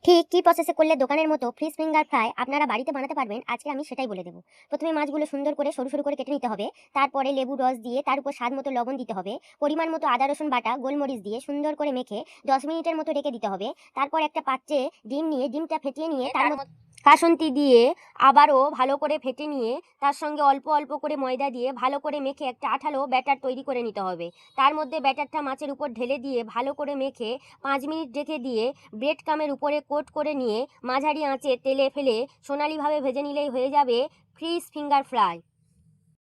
ঠিক কী প্রসেসে করলে দোকানের মতো ফিশ ফিঙ্গার ফ্রাই আপনারা বাড়িতে বানাতে পারবেন, আজকে আমি সেটাই বলে দেবো। প্রথমে মাছগুলো সুন্দর করে সরু সরু করে কেটে নিতে হবে। তারপরে লেবু রস দিয়ে তার উপর স্বাদ মতো লবণ দিতে হবে। পরিমাণ মতো আদা রসুন বাটা গোলমরিচ দিয়ে সুন্দর করে মেখে 10 মিনিটের মতো রেখে দিতে হবে। তারপর একটা পাত্রে ডিম নিয়ে ডিমটা ফেটিয়ে নিয়ে তার মধ্যে কাসুন্দি দিয়ে আবারও ভালো করে ফেটে নিয়ে তার সঙ্গে অল্প অল্প করে ময়দা দিয়ে ভালো করে মেখে একটা আঠালো ব্যাটার তৈরি করে নিতে হবে। তার মধ্যে ব্যাটারটা মাছের উপর ঢেলে দিয়ে ভালো করে মেখে 5 মিনিট রেখে দিয়ে ব্রেড কামের উপরে কোট করে নিয়ে মাঝারি আঁচে তেলে ফেলে সোনালিভাবে ভেজে নিলেই হয়ে যাবে ফিশ ফিঙ্গার ফ্রাই।